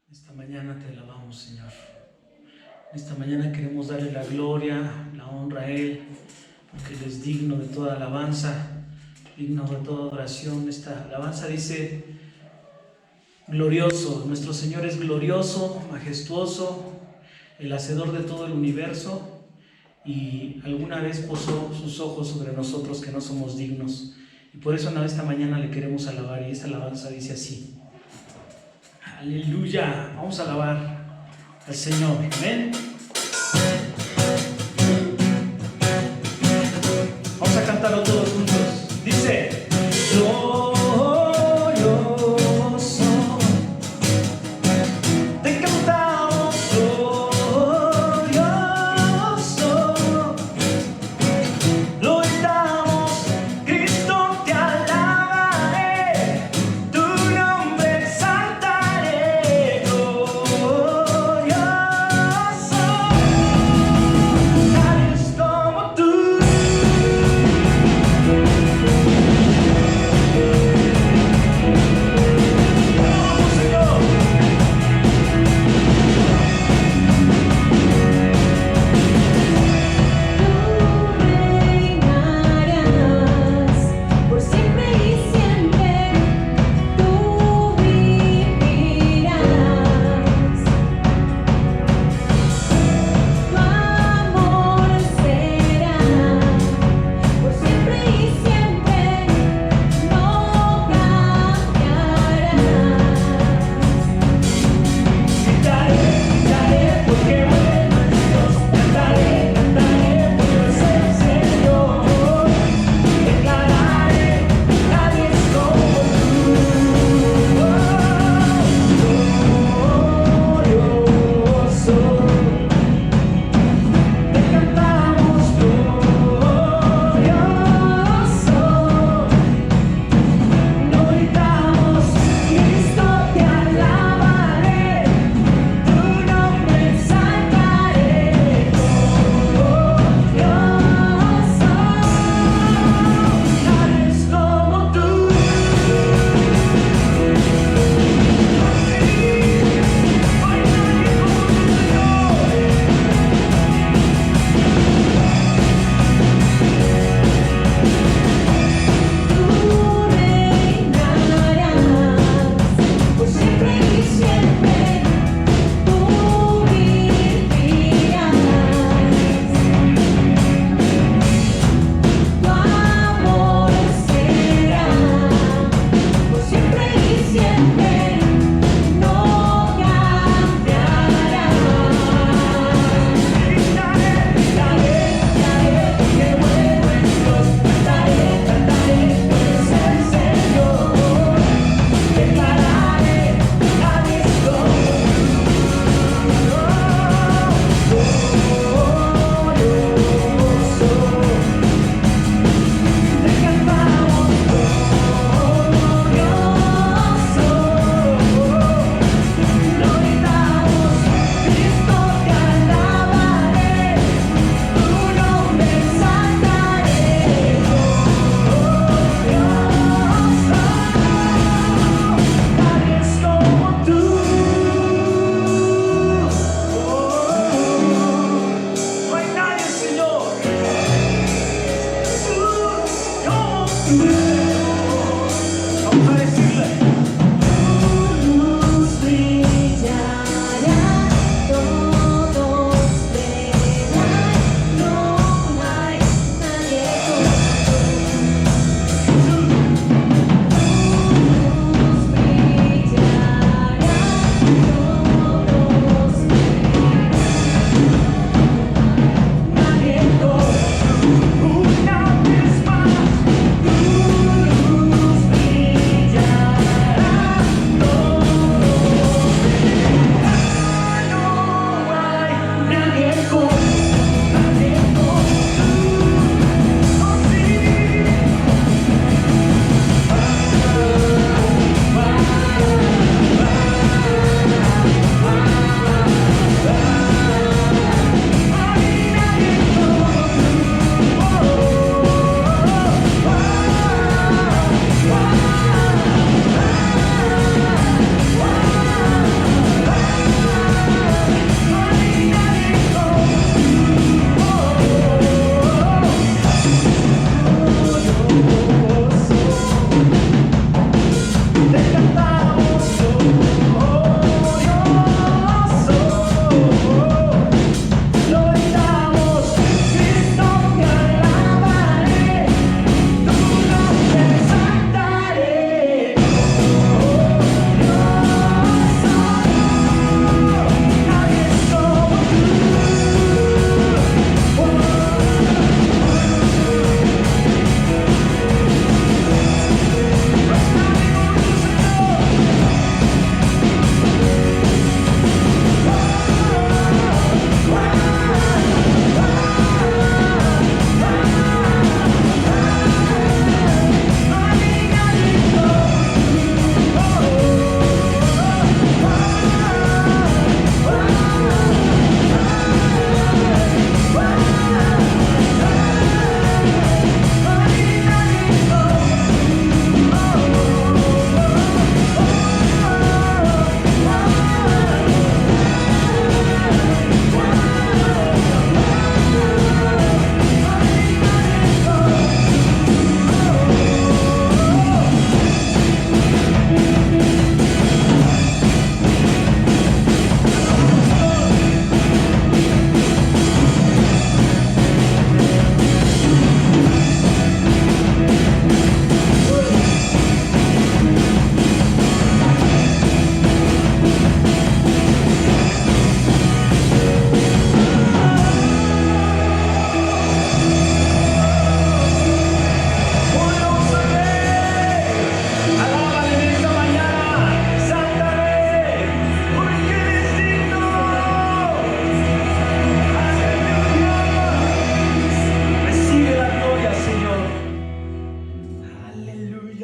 Esta mañana te alabamos, Señor. Esta mañana queremos darle la gloria, la honra a Él, porque Él es digno de toda alabanza, digno de toda adoración. Esta alabanza dice: glorioso, nuestro Señor es glorioso, majestuoso, el hacedor de todo el universo, y alguna vez posó sus ojos sobre nosotros que no somos dignos. Y por eso esta mañana le queremos alabar, y esta alabanza dice así: aleluya. Vamos a alabar al Señor. Amén. Vamos a cantarlo todos juntos. Dice: glorioso, te cantamos glorioso, lo gritamos, Cristo te alabaré, tu nombre exaltaré, glorioso,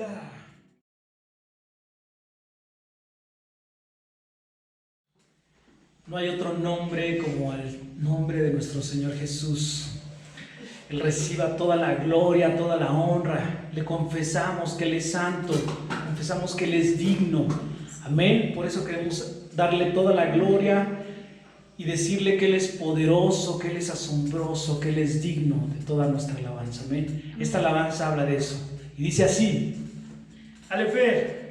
Aleluya. No hay otro nombre como el nombre de nuestro Señor Jesús. Él reciba toda la gloria, toda la honra. Le confesamos que Él es santo, confesamos que Él es digno. Amén. Por eso queremos darle toda la gloria y decirle que Él es poderoso, que Él es asombroso, que Él es digno de toda nuestra alabanza. Amén. Esta alabanza habla de eso. Y dice así: Alefer.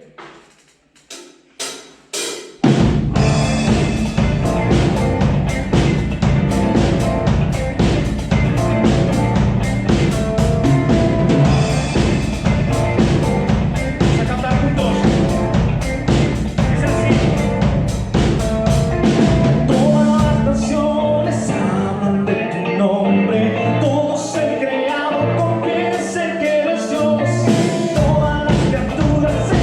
Todas las criaturas se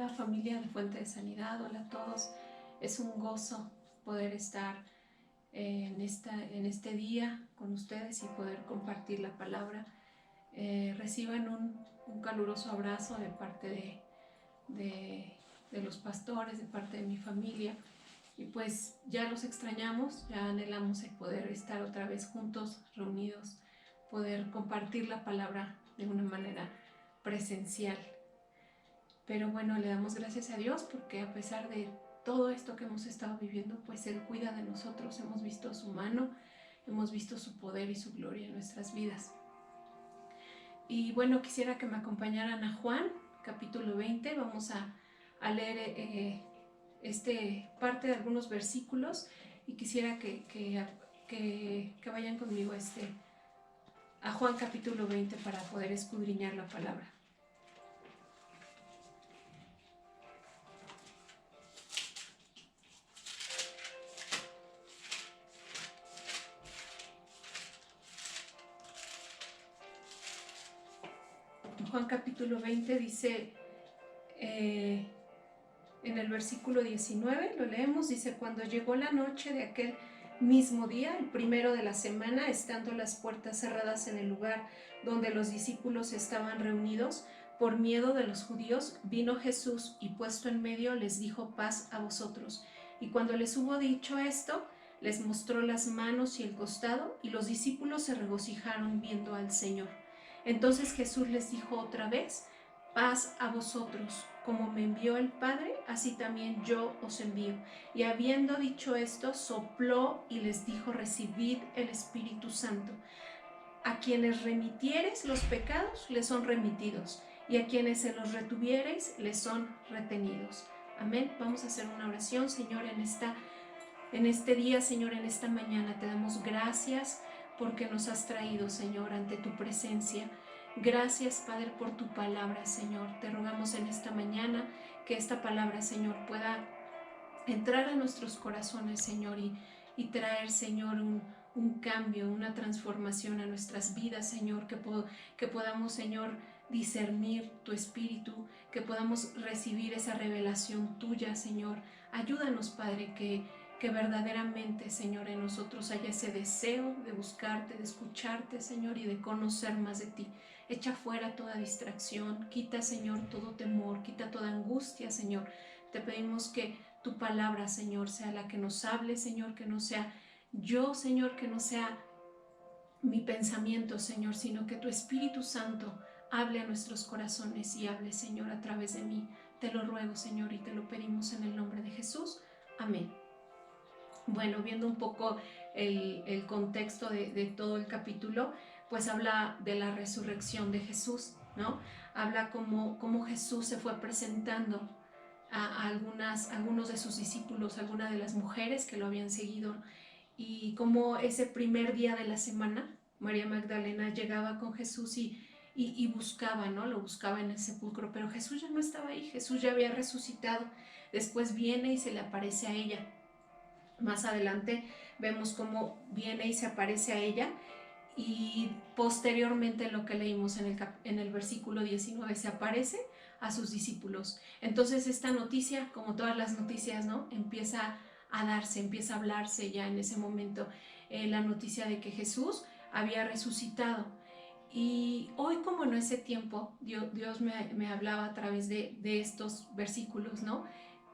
Hola familia de Fuente de Sanidad, hola a todos. Es un gozo poder estar en este día con ustedes y poder compartir la palabra. Reciban un caluroso abrazo de parte de los pastores, de parte de mi familia. Y pues ya los extrañamos, ya anhelamos el poder estar otra vez juntos, reunidos, poder compartir la palabra de una manera presencial. Pero bueno, le damos gracias a Dios porque a pesar de todo esto que hemos estado viviendo, pues Él cuida de nosotros. Hemos visto su mano, hemos visto su poder y su gloria en nuestras vidas. Y bueno, quisiera que me acompañaran a Juan, capítulo 20. Vamos a leer parte de algunos versículos y quisiera que vayan conmigo a Juan capítulo 20 para poder escudriñar la palabra. Juan capítulo 20 dice, en el versículo 19, lo leemos, dice: cuando llegó la noche de aquel mismo día, el primero de la semana, estando las puertas cerradas en el lugar donde los discípulos estaban reunidos, por miedo de los judíos, vino Jesús y puesto en medio les dijo: paz a vosotros. Y cuando les hubo dicho esto, les mostró las manos y el costado, y los discípulos se regocijaron viendo al Señor. Entonces Jesús les dijo otra vez: paz a vosotros, como me envió el Padre, así también yo os envío. Y habiendo dicho esto, sopló y les dijo: recibid el Espíritu Santo. A quienes remitiereis los pecados, les son remitidos, y a quienes se los retuviereis, les son retenidos. Amén. Vamos a hacer una oración. Señor, en este día, Señor, en esta mañana, te damos gracias porque nos has traído, Señor, ante tu presencia. Gracias, Padre, por tu palabra, Señor. Te rogamos en esta mañana que esta palabra, Señor, pueda entrar a nuestros corazones, Señor, y traer, Señor, un cambio, una transformación a nuestras vidas, Señor, que podamos, Señor, discernir tu espíritu, que podamos recibir esa revelación tuya, Señor. Ayúdanos, Padre, que verdaderamente, Señor, en nosotros haya ese deseo de buscarte, de escucharte, Señor, y de conocer más de ti. Echa fuera toda distracción, quita, Señor, todo temor, quita toda angustia, Señor. Te pedimos que tu palabra, Señor, sea la que nos hable, Señor, que no sea yo, Señor, que no sea mi pensamiento, Señor, sino que tu Espíritu Santo hable a nuestros corazones y hable, Señor, a través de mí. Te lo ruego, Señor, y te lo pedimos en el nombre de Jesús. Amén. Bueno, viendo un poco el contexto de todo el capítulo, pues habla de la resurrección de Jesús, ¿no? Habla cómo Jesús se fue presentando a algunos de sus discípulos, algunas de las mujeres que lo habían seguido, y cómo ese primer día de la semana, María Magdalena llegaba con Jesús y buscaba, ¿no? Lo buscaba en el sepulcro, pero Jesús ya no estaba ahí, Jesús ya había resucitado. Después viene y se le aparece a ella. Más adelante vemos cómo viene y se aparece a ella, y posteriormente lo que leímos en el versículo 19, se aparece a sus discípulos. Entonces esta noticia, como todas las noticias, ¿no?, empieza a darse, empieza a hablarse ya en ese momento, la noticia de que Jesús había resucitado. Y hoy, como en ese tiempo, Dios me hablaba a través de estos versículos, ¿no?,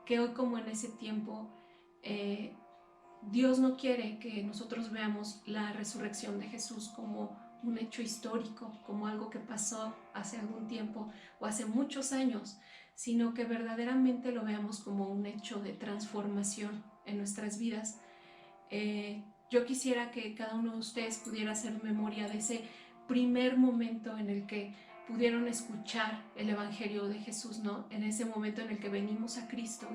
que hoy, como en ese tiempo, Dios no quiere que nosotros veamos la resurrección de Jesús como un hecho histórico, como algo que pasó hace algún tiempo o hace muchos años, sino que verdaderamente lo veamos como un hecho de transformación en nuestras vidas. Yo quisiera que cada uno de ustedes pudiera hacer memoria de ese primer momento en el que pudieron escuchar el Evangelio de Jesús, ¿no? En ese momento en el que venimos a Cristo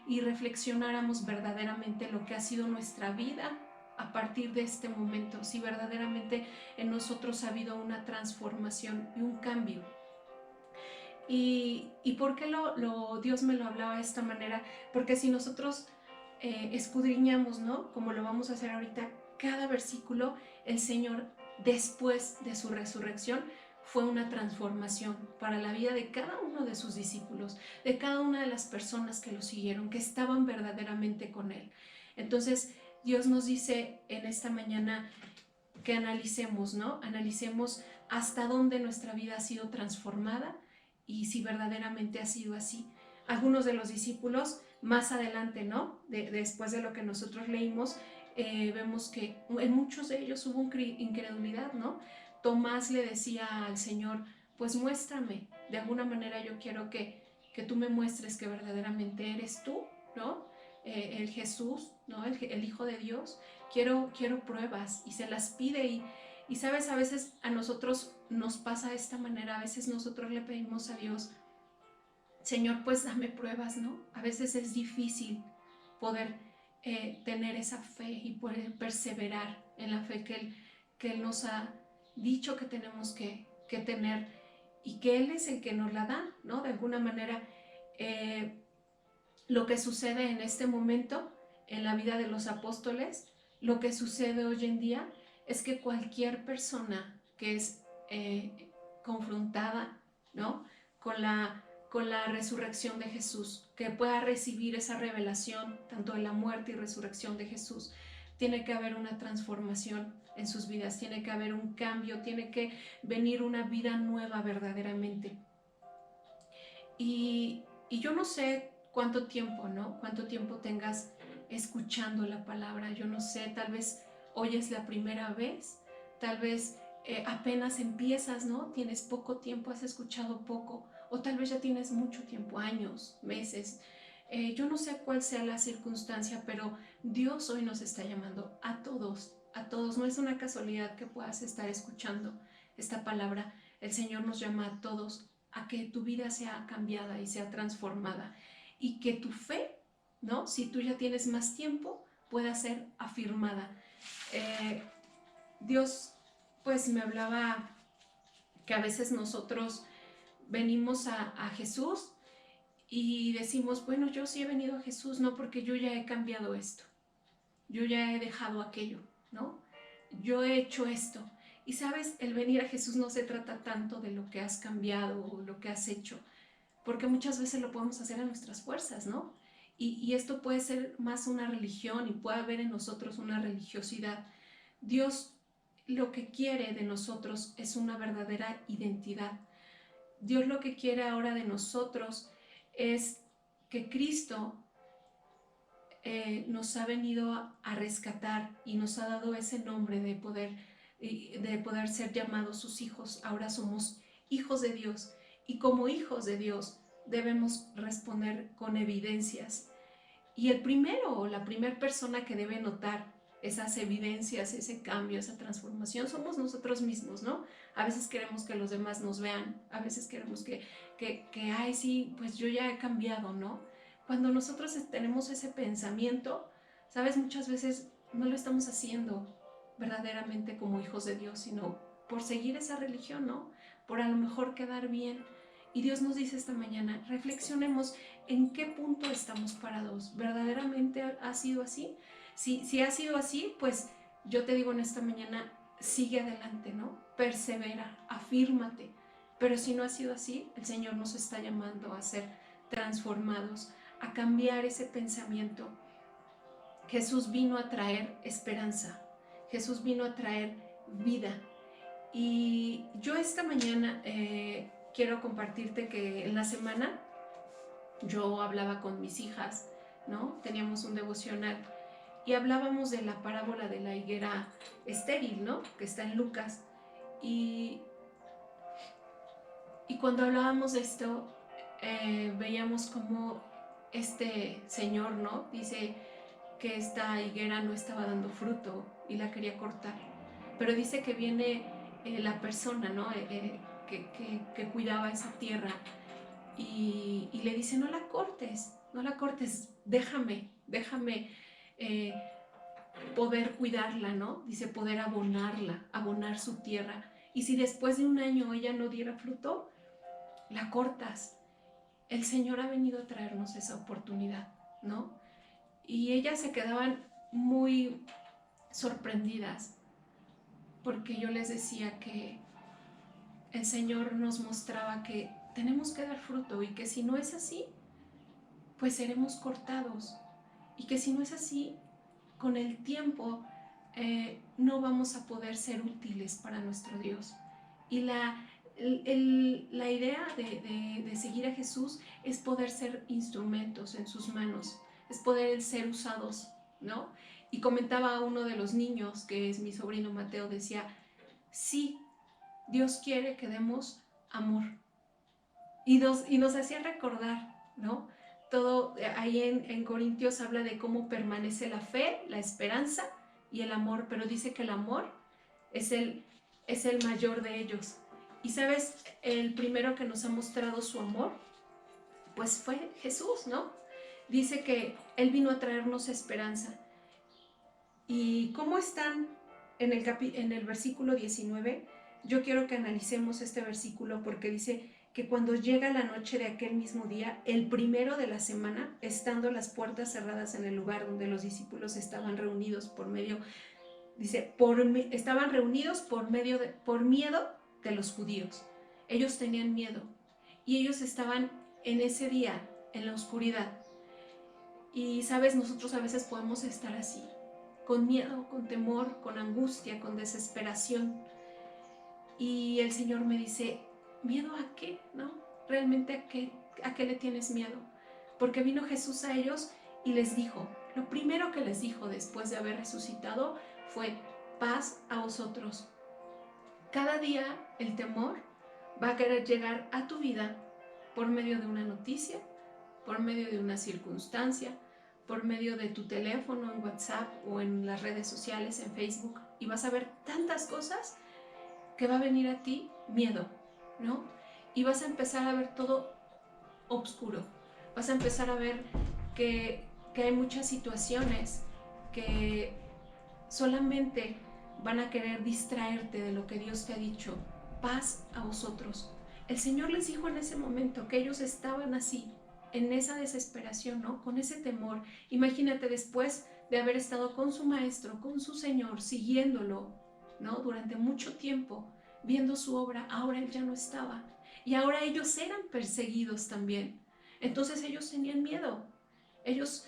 y reflexionáramos verdaderamente lo que ha sido nuestra vida a partir de este momento, si verdaderamente en nosotros ha habido una transformación y un cambio. ¿Y por qué Dios me lo hablaba de esta manera? Porque si nosotros escudriñamos, ¿no?, como lo vamos a hacer ahorita, cada versículo, el Señor, después de su resurrección, fue una transformación para la vida de cada uno de sus discípulos, de cada una de las personas que lo siguieron, que estaban verdaderamente con él. Entonces, Dios nos dice en esta mañana que analicemos, ¿no? Analicemos hasta dónde nuestra vida ha sido transformada y si verdaderamente ha sido así. Algunos de los discípulos, más adelante, ¿no? Después de lo que nosotros leímos, vemos que en muchos de ellos hubo incredulidad, ¿no? Tomás le decía al Señor, pues muéstrame, de alguna manera yo quiero que tú me muestres que verdaderamente eres tú, ¿no? El Jesús, ¿no? El Hijo de Dios, quiero pruebas, y se las pide, y sabes, a veces a nosotros nos pasa de esta manera, a veces nosotros le pedimos a Dios, Señor, pues dame pruebas, ¿no? A veces es difícil poder tener esa fe y poder perseverar en la fe que Él nos ha dicho que tenemos que tener, y que Él es el que nos la da, ¿no? De alguna manera, lo que sucede en este momento en la vida de los apóstoles, lo que sucede hoy en día, es que cualquier persona que es confrontada, ¿no? con la resurrección de Jesús, que pueda recibir esa revelación tanto de la muerte y resurrección de Jesús, tiene que haber una transformación en sus vidas, tiene que haber un cambio, tiene que venir una vida nueva verdaderamente. Y yo no sé cuánto tiempo, ¿no? Cuánto tiempo tengas escuchando la palabra. Yo no sé, tal vez hoy es la primera vez, tal vez apenas empiezas, ¿no? Tienes poco tiempo, has escuchado poco, o tal vez ya tienes mucho tiempo, años, meses. Yo no sé cuál sea la circunstancia, pero Dios hoy nos está llamando a todos, a todos. No es una casualidad que puedas estar escuchando esta palabra. El Señor nos llama a todos a que tu vida sea cambiada y sea transformada, y que tu fe, ¿no? Si tú ya tienes más tiempo, pueda ser afirmada. Dios pues me hablaba que a veces nosotros venimos a Jesús y decimos, bueno, yo sí he venido a Jesús, no, porque yo ya he cambiado esto, yo ya he dejado aquello, ¿no? Yo he hecho esto. Y sabes, el venir a Jesús no se trata tanto de lo que has cambiado o lo que has hecho, porque muchas veces lo podemos hacer a nuestras fuerzas, ¿no? Y esto puede ser más una religión, y puede haber en nosotros una religiosidad. Dios lo que quiere de nosotros es una verdadera identidad. Dios lo que quiere ahora de nosotros es que Cristo nos ha venido a rescatar y nos ha dado ese nombre de poder ser llamados sus hijos. Ahora somos hijos de Dios, y como hijos de Dios debemos responder con evidencias. Y el primero o la primera persona que debe notar esas evidencias, ese cambio, esa transformación, somos nosotros mismos, ¿no? A veces queremos que los demás nos vean, a veces queremos que ay, sí, pues yo ya he cambiado, ¿no? Cuando nosotros tenemos ese pensamiento, ¿sabes? Muchas veces no lo estamos haciendo verdaderamente como hijos de Dios, sino por seguir esa religión, ¿no? Por a lo mejor quedar bien. Y Dios nos dice esta mañana, reflexionemos en qué punto estamos parados. ¿Verdaderamente ha sido así? Si ha sido así, pues yo te digo en esta mañana, sigue adelante, ¿no? Persevera, afírmate. Pero si no ha sido así, el Señor nos está llamando a ser transformados, a cambiar ese pensamiento. Jesús vino a traer esperanza, Jesús vino a traer vida. Y yo esta mañana quiero compartirte que en la semana yo hablaba con mis hijas, ¿no? Teníamos un devocional y hablábamos de la parábola de la higuera estéril, ¿no? Que está en Lucas. Y cuando hablábamos de esto, veíamos cómo este señor, ¿no? Dice que esta higuera no estaba dando fruto y la quería cortar. Pero dice que viene la persona, ¿no? Que cuidaba esa tierra y le dice, no la cortes, déjame poder cuidarla, ¿no? Dice, poder abonarla, abonar su tierra. Y si después de un año ella no diera fruto, la cortas. El Señor ha venido a traernos esa oportunidad, ¿no? Y ellas se quedaban muy sorprendidas porque yo les decía que el Señor nos mostraba que tenemos que dar fruto y que si no es así, pues seremos cortados. Y que si no es así, con el tiempo no vamos a poder ser útiles para nuestro Dios. Y la idea de seguir a Jesús es poder ser instrumentos en sus manos, es poder ser usados, ¿no? Y comentaba a uno de los niños, que es mi sobrino Mateo, decía, sí, Dios quiere que demos amor. Y nos hacía recordar, ¿no? Todo ahí en Corintios habla de cómo permanece la fe, la esperanza y el amor, pero dice que el amor es el mayor de ellos. Y sabes, el primero que nos ha mostrado su amor, pues fue Jesús, ¿no? Dice que Él vino a traernos esperanza. ¿Y cómo están en el versículo 19? Yo quiero que analicemos este versículo porque dice que cuando llega la noche de aquel mismo día, el primero de la semana, estando las puertas cerradas en el lugar donde los discípulos estaban reunidos estaban reunidos por miedo de los judíos. Ellos tenían miedo y ellos estaban en ese día, en la oscuridad. Y sabes, nosotros a veces podemos estar así, con miedo, con temor, con angustia, con desesperación. Y el Señor me dice, ¿miedo a qué? ¿No? ¿Realmente a qué le tienes miedo? Porque vino Jesús a ellos y les dijo, lo primero que les dijo después de haber resucitado fue, paz a vosotros. Cada día el temor va a querer llegar a tu vida por medio de una noticia, por medio de una circunstancia, por medio de tu teléfono, en WhatsApp o en las redes sociales, en Facebook, y vas a ver tantas cosas que va a venir a ti miedo, ¿no? Y vas a empezar a ver todo oscuro, vas a empezar a ver que hay muchas situaciones que solamente van a querer distraerte de lo que Dios te ha dicho. Paz a vosotros. El Señor les dijo en ese momento que ellos estaban así, en esa desesperación, ¿no? Con ese temor. Imagínate después de haber estado con su maestro, con su Señor, siguiéndolo, ¿no? Durante mucho tiempo, viendo su obra, ahora Él ya no estaba. Y ahora ellos eran perseguidos también. Entonces ellos tenían miedo. Ellos,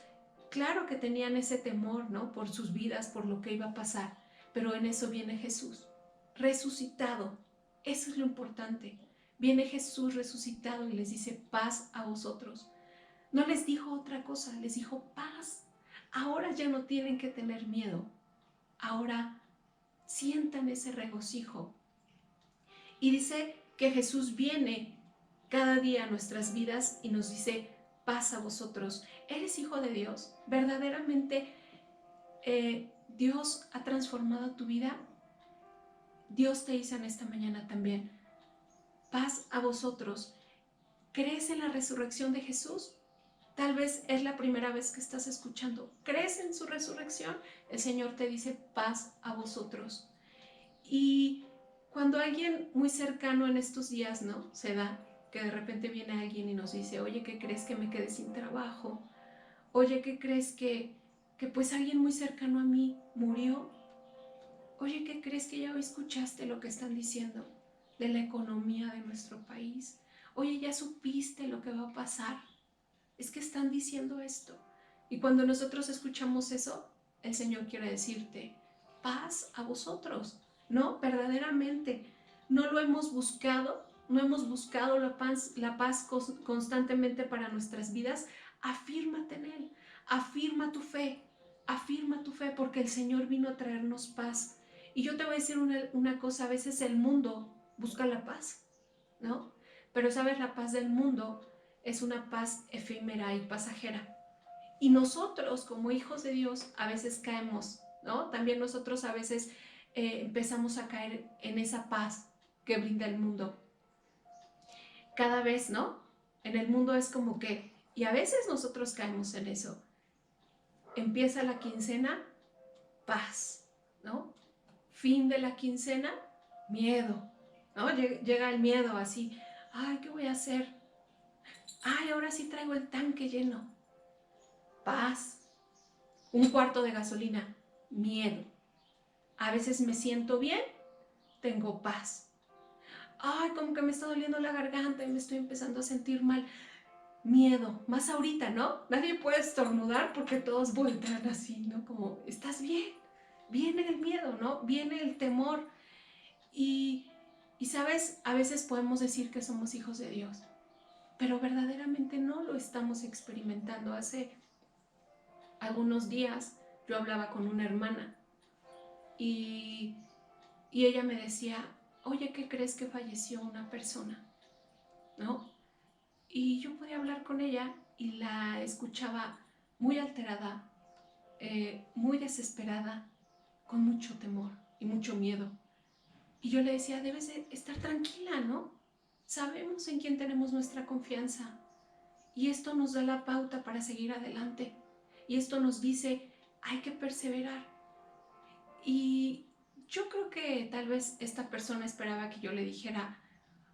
claro que tenían ese temor, ¿no? Por sus vidas, por lo que iba a pasar. Pero en eso viene Jesús, resucitado. Eso es lo importante. Viene Jesús resucitado y les dice, paz a vosotros. No les dijo otra cosa, les dijo paz. Ahora ya no tienen que tener miedo. Ahora sientan ese regocijo. Y dice que Jesús viene cada día a nuestras vidas y nos dice, paz a vosotros. ¿Eres hijo de Dios? ¿Verdaderamente Dios ha transformado tu vida? Dios te dice en esta mañana también, paz a vosotros. ¿Crees en la resurrección de Jesús? Tal vez es la primera vez que estás escuchando. ¿Crees en su resurrección? El Señor te dice, paz a vosotros. Y cuando alguien muy cercano en estos días, ¿no? Se da, que de repente viene alguien y nos dice, oye, ¿qué crees que me quedé sin trabajo? Oye, ¿qué crees que pues alguien muy cercano a mí murió? Oye, ¿qué crees que ya hoy escuchaste lo que están diciendo de la economía de nuestro país? Oye, ¿ya supiste lo que va a pasar? Es que están diciendo esto. Y cuando nosotros escuchamos eso, el Señor quiere decirte, paz a vosotros, ¿no? Verdaderamente, no lo hemos buscado, no hemos buscado la paz constantemente para nuestras vidas. Afírmate en Él, afirma tu fe, porque el Señor vino a traernos paz. Y yo te voy a decir una cosa, a veces el mundo busca la paz, ¿no? Pero sabes, la paz del mundo es una paz efímera y pasajera. Y nosotros, como hijos de Dios, a veces caemos, ¿no? También nosotros a veces empezamos a caer en esa paz que brinda el mundo. Cada vez, ¿no? En el mundo es como que, y a veces nosotros caemos en eso. Empieza la quincena, paz, ¿no? Fin de la quincena, miedo, ¿no? Llega el miedo así, ay, ¿qué voy a hacer? Ay, ahora sí traigo el tanque lleno. Paz. Un cuarto de gasolina, miedo. A veces me siento bien, tengo paz. ay, como que me está doliendo la garganta y me estoy empezando a sentir mal. Miedo, más ahorita, ¿no? Nadie puede estornudar porque todos voltean así, ¿no? Como, ¿estás bien? Viene el miedo, ¿no? Viene el temor. Y, ¿sabes? A veces podemos decir que somos hijos de Dios, pero verdaderamente no lo estamos experimentando. Hace algunos días yo hablaba con una hermana y ella me decía, oye, ¿qué crees que falleció una persona? ¿No? Y yo podía hablar con ella y la escuchaba muy alterada, muy desesperada, con mucho temor y mucho miedo. Y yo le decía, debes de estar tranquila, ¿no? Sabemos en quién tenemos nuestra confianza. Y esto nos da la pauta para seguir adelante. Y esto nos dice, hay que perseverar. Y yo creo que tal vez esta persona esperaba que yo le dijera,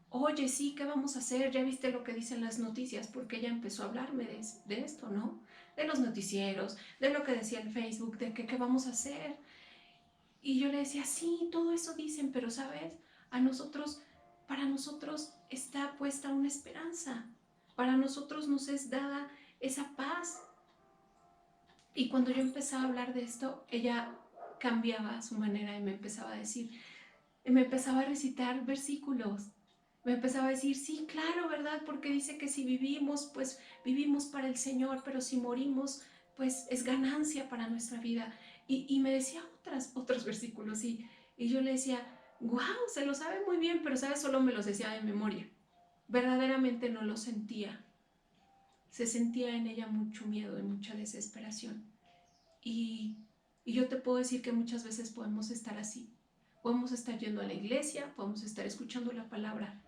oye, sí, ¿qué vamos a hacer? Ya viste lo que dicen las noticias, porque ella empezó a hablarme de esto, ¿no? De los noticieros, de lo que decía el Facebook, de que qué vamos a hacer. Y yo le decía, sí, todo eso dicen, pero ¿sabes? Para nosotros está puesta una esperanza. Para nosotros nos es dada esa paz. Y cuando yo empezaba a hablar de esto, ella cambiaba su manera y me empezaba a decir, me empezaba a recitar versículos. Me empezaba a decir, sí, claro, ¿verdad? Porque dice que si vivimos, pues vivimos para el Señor, pero si morimos, pues es ganancia para nuestra vida. Y me decía otros versículos y yo le decía, wow, se lo sabe muy bien, pero ¿sabes? Solo me los decía de memoria. Verdaderamente no lo sentía. Se sentía en ella mucho miedo y mucha desesperación. Y yo te puedo decir que muchas veces podemos estar así. Podemos estar yendo a la iglesia, podemos estar escuchando la palabra,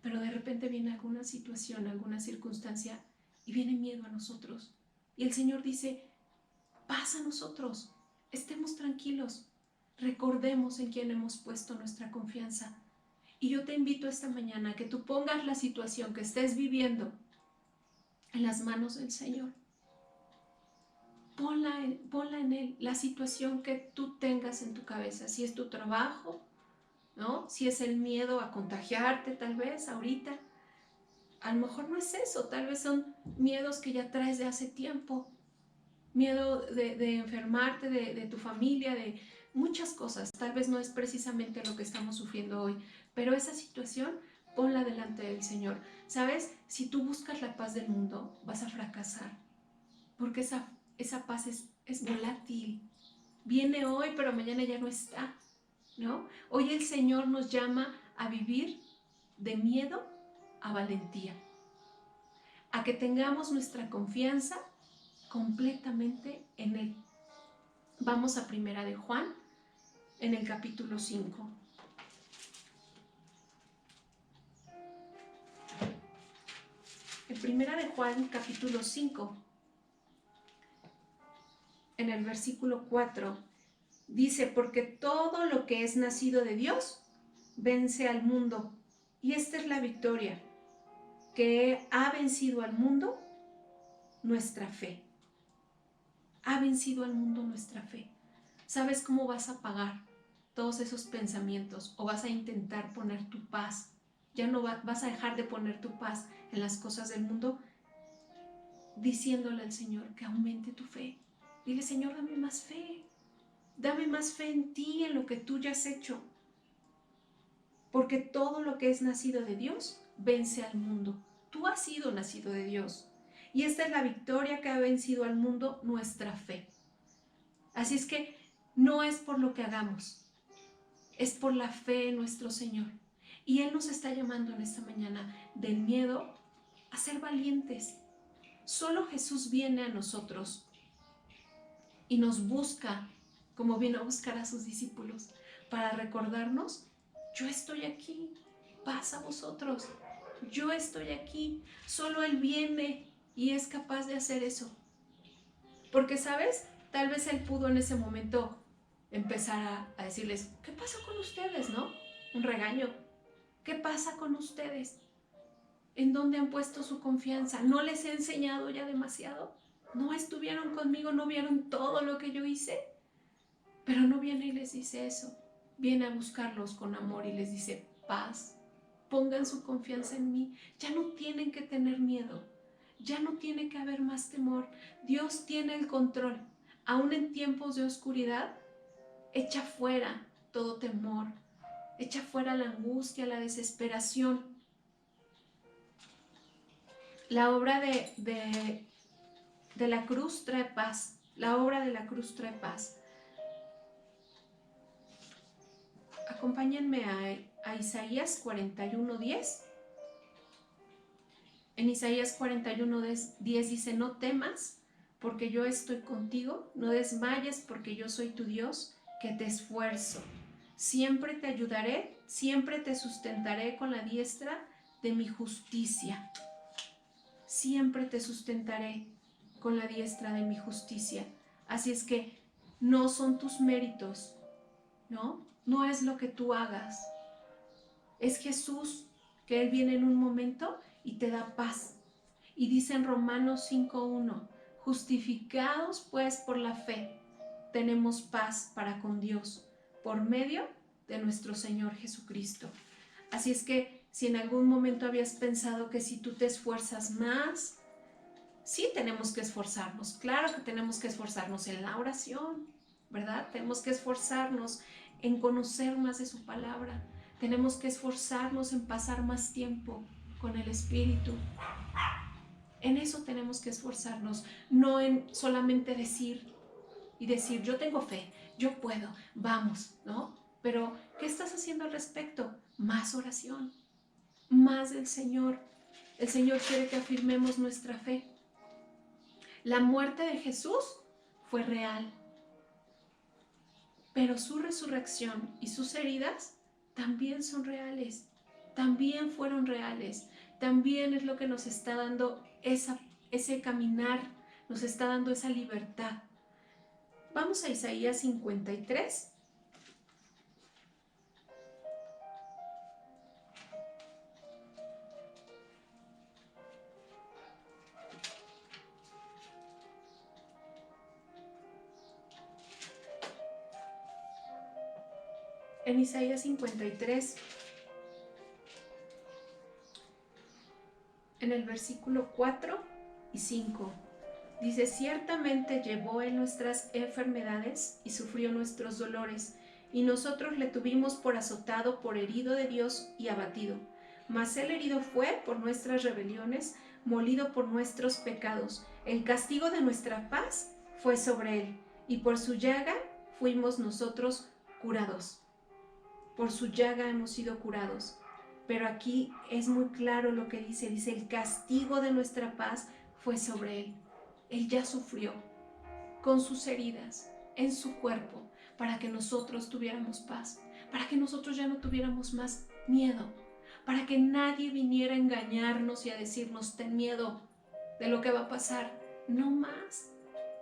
pero de repente viene alguna situación, alguna circunstancia y viene miedo a nosotros. Y el Señor dice, paz a nosotros, estemos tranquilos, recordemos en quién hemos puesto nuestra confianza. Y yo te invito esta mañana a que tú pongas la situación que estés viviendo en las manos del Señor. Ponla en Él, la situación que tú tengas en tu cabeza, si es tu trabajo, ¿no? Si es el miedo a contagiarte tal vez ahorita, a lo mejor no es eso, tal vez son miedos que ya traes de hace tiempo, miedo de enfermarte, de tu familia, de muchas cosas, tal vez no es precisamente lo que estamos sufriendo hoy, pero esa situación ponla delante del Señor. ¿Sabes? Si tú buscas la paz del mundo, vas a fracasar, porque esa paz es volátil, viene hoy, pero mañana ya no está, ¿no? Hoy el Señor nos llama a vivir de miedo a valentía, a que tengamos nuestra confianza completamente en Él. Vamos a Primera de Juan, en el capítulo 5. En Primera de Juan, capítulo 5, en el versículo 4, dice, porque todo lo que es nacido de Dios vence al mundo. Y esta es la victoria, que ha vencido al mundo, nuestra fe. Ha vencido al mundo nuestra fe. ¿Sabes cómo vas a pagar todos esos pensamientos? ¿O vas a intentar poner tu paz? Ya no vas a dejar de poner tu paz en las cosas del mundo, diciéndole al Señor que aumente tu fe. Dile, Señor, dame más fe. Dame más fe en ti, en lo que tú ya has hecho. Porque todo lo que es nacido de Dios vence al mundo. Tú has sido nacido de Dios. Y esta es la victoria que ha vencido al mundo, nuestra fe. Así es que no es por lo que hagamos, es por la fe en nuestro Señor. Y Él nos está llamando en esta mañana del miedo a ser valientes. Solo Jesús viene a nosotros y nos busca como vino a buscar a sus discípulos para recordarnos, yo estoy aquí, paz a vosotros, yo estoy aquí. Solo Él viene y es capaz de hacer eso. Porque, ¿sabes? Tal vez Él pudo en ese momento empezar a decirles, ¿qué pasa con ustedes, no? Un regaño. ¿Qué pasa con ustedes? ¿En dónde han puesto su confianza? ¿No les he enseñado ya demasiado? ¿No estuvieron conmigo? ¿No vieron todo lo que yo hice? Pero no viene y les dice eso. Viene a buscarlos con amor y les dice, paz, pongan su confianza en mí. Ya no tienen que tener miedo, ya no tiene que haber más temor. Dios tiene el control. Aún en tiempos de oscuridad, echa fuera todo temor, echa fuera la angustia, la desesperación. La obra de la cruz trae paz. La obra de la cruz trae paz. Acompáñenme a Isaías 41:10. En Isaías 41:10 dice: no temas, porque yo estoy contigo. No desmayes, porque yo soy tu Dios, que te esfuerzo. Siempre te ayudaré, siempre te sustentaré con la diestra de mi justicia. Siempre te sustentaré con la diestra de mi justicia. Así es que no son tus méritos, ¿no? No es lo que tú hagas. Es Jesús, que Él viene en un momento y te da paz. Y dice en Romanos 5:1, justificados pues por la fe, tenemos paz para con Dios, por medio de nuestro Señor Jesucristo. Así es que si en algún momento habías pensado que si tú te esfuerzas más, sí tenemos que esforzarnos, claro que tenemos que esforzarnos en la oración, ¿verdad? Tenemos que esforzarnos en conocer más de su palabra, tenemos que esforzarnos en pasar más tiempo con el Espíritu. En eso tenemos que esforzarnos, no en solamente decir yo tengo fe, yo puedo, vamos, ¿no? Pero, ¿qué estás haciendo al respecto? Más oración, más del Señor. El Señor quiere que afirmemos nuestra fe. La muerte de Jesús fue real, pero su resurrección y sus heridas también son reales, también fueron reales, también es lo que nos está dando ese caminar, nos está dando esa libertad. Vamos a Isaías 53. En Isaías 53, en el versículo 4 y 5, dice: ciertamente llevó en nuestras enfermedades y sufrió nuestros dolores, y nosotros le tuvimos por azotado, por herido de Dios y abatido. Mas él herido fue por nuestras rebeliones, molido por nuestros pecados. El castigo de nuestra paz fue sobre él, y por su llaga fuimos nosotros curados. Por su llaga hemos sido curados. Pero aquí es muy claro lo que dice. Dice: el castigo de nuestra paz fue sobre él. Él ya sufrió con sus heridas en su cuerpo para que nosotros tuviéramos paz, para que nosotros ya no tuviéramos más miedo, para que nadie viniera a engañarnos y a decirnos: ten miedo de lo que va a pasar. No más.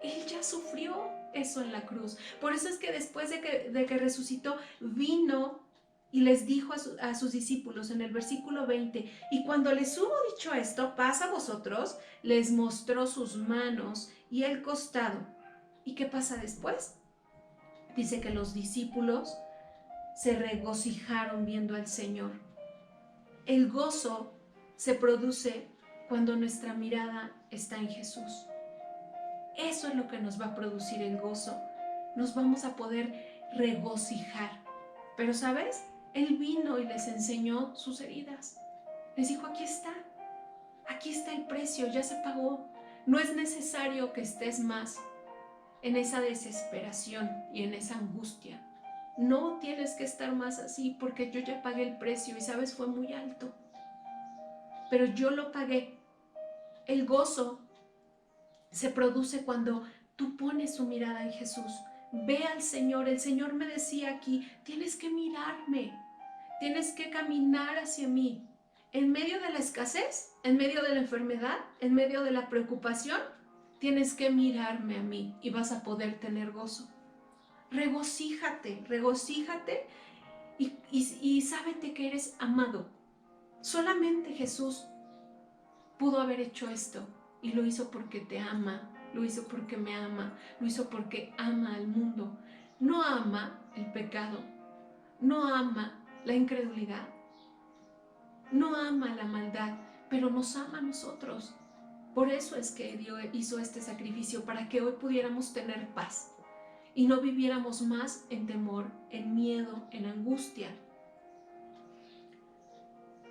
Él ya sufrió eso en la cruz. Por eso es que después de que resucitó, vino y les dijo a sus discípulos en el versículo 20, y cuando les hubo dicho esto: paz a vosotros, les mostró sus manos y el costado. ¿Y qué pasa después? Dice que los discípulos se regocijaron viendo al Señor. El gozo se produce cuando nuestra mirada está en Jesús. Eso es lo que nos va a producir el gozo. Nos vamos a poder regocijar. Pero ¿sabes? Él vino y les enseñó sus heridas. Les dijo: aquí está el precio, ya se pagó. No es necesario que estés más en esa desesperación y en esa angustia. No tienes que estar más así, porque yo ya pagué el precio y sabes, fue muy alto. Pero yo lo pagué. El gozo se produce cuando tú pones tu mirada en Jesús. Ve al Señor. El Señor me decía aquí: tienes que mirarme, tienes que caminar hacia mí. En medio de la escasez, en medio de la enfermedad, en medio de la preocupación, tienes que mirarme a mí y vas a poder tener gozo. Regocíjate, regocíjate y sábete que eres amado. Solamente Jesús pudo haber hecho esto, y lo hizo porque te ama, lo hizo porque me ama, lo hizo porque ama al mundo. No ama el pecado, no ama la incredulidad, no ama la maldad, pero nos ama a nosotros. Por eso es que Dios hizo este sacrificio, para que hoy pudiéramos tener paz y no viviéramos más en temor, en miedo, en angustia.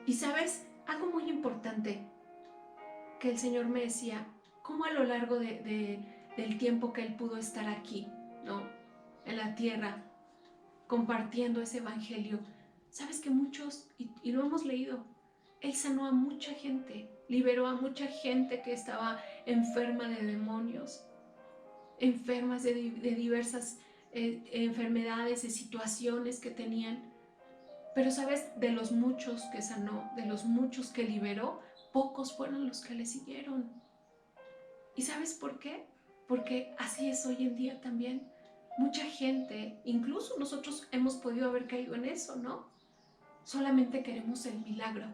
Y sabes, algo muy importante que el Señor me decía, cómo a lo largo del tiempo que Él pudo estar aquí, ¿no?, en la tierra, compartiendo ese evangelio, sabes que muchos, y lo hemos leído, Él sanó a mucha gente, liberó a mucha gente que estaba enferma de demonios, enfermas de diversas enfermedades, de situaciones que tenían. Pero sabes, de los muchos que sanó, de los muchos que liberó, pocos fueron los que le siguieron. ¿Y sabes por qué? Porque así es hoy en día también. Mucha gente, incluso nosotros hemos podido haber caído en eso, ¿no? Solamente queremos el milagro.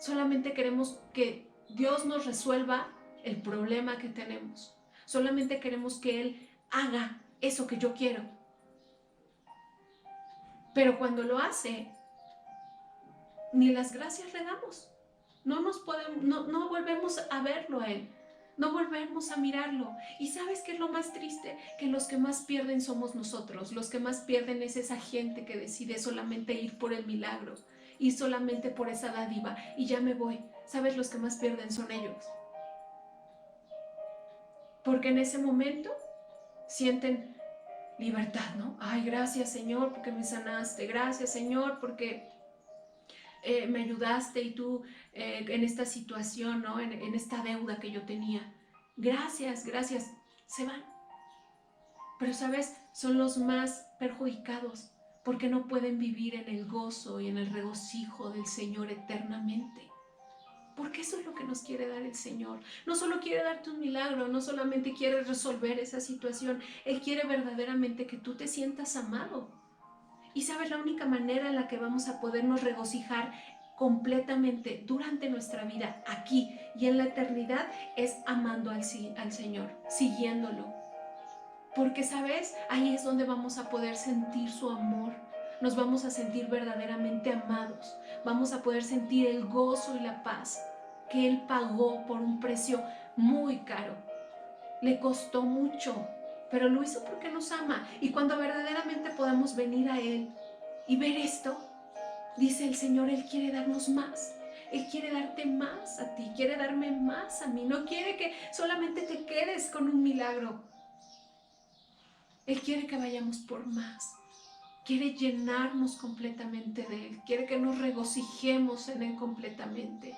Solamente queremos que Dios nos resuelva el problema que tenemos. Solamente queremos que Él haga eso que yo quiero. Pero cuando lo hace, ni las gracias le damos. No volvemos a verlo a Él. No volvemos a mirarlo. ¿Y sabes qué es lo más triste? Que los que más pierden somos nosotros. Los que más pierden es esa gente que decide solamente ir por el milagro y solamente por esa dádiva. Y ya me voy. ¿Sabes? Los que más pierden son ellos. Porque en ese momento sienten libertad, ¿no? Ay, gracias, Señor, porque me sanaste. Gracias, Señor, porque me ayudaste y tú en esta situación, ¿no? En esta deuda que yo tenía. Gracias, gracias. Se van. Pero, ¿sabes? Son los más perjudicados porque no pueden vivir en el gozo y en el regocijo del Señor eternamente. Porque eso es lo que nos quiere dar el Señor. No solo quiere darte un milagro, no solamente quiere resolver esa situación. Él quiere verdaderamente que tú te sientas amado. Y sabes, la única manera en la que vamos a podernos regocijar completamente durante nuestra vida aquí y en la eternidad es amando al Señor, siguiéndolo. Porque, ¿sabes? Ahí es donde vamos a poder sentir su amor. Nos vamos a sentir verdaderamente amados. Vamos a poder sentir el gozo y la paz que Él pagó por un precio muy caro. Le costó mucho, pero lo hizo porque nos ama. Y cuando verdaderamente podamos venir a Él y ver esto, dice el Señor, Él quiere darnos más. Él quiere darte más a ti, quiere darme más a mí. No quiere que solamente te quedes con un milagro. Él quiere que vayamos por más. Quiere llenarnos completamente de Él. Quiere que nos regocijemos en Él completamente.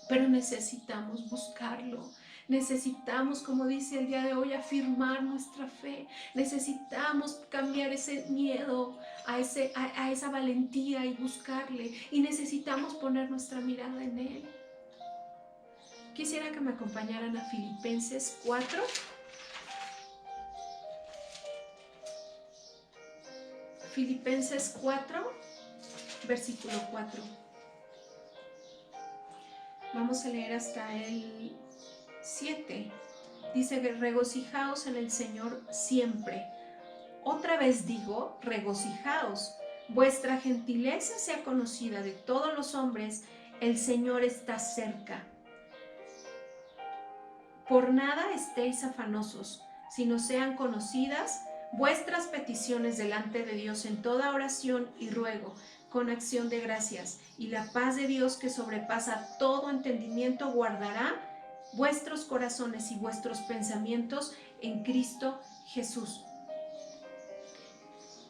Pero necesitamos buscarlo. Necesitamos, como dice el día de hoy, afirmar nuestra fe. Necesitamos cambiar ese miedo a esa valentía y buscarle. Y necesitamos poner nuestra mirada en Él. Quisiera que me acompañaran a Filipenses 4. Filipenses 4, versículo 4. Vamos a leer hasta el 7. Dice que regocijaos en el Señor siempre. Otra vez digo, regocijaos. Vuestra gentileza sea conocida de todos los hombres, el Señor está cerca. Por nada estéis afanosos, sino sean conocidas vuestras peticiones delante de Dios en toda oración y ruego, con acción de gracias, y la paz de Dios que sobrepasa todo entendimiento guardará vuestros corazones y vuestros pensamientos en Cristo Jesús.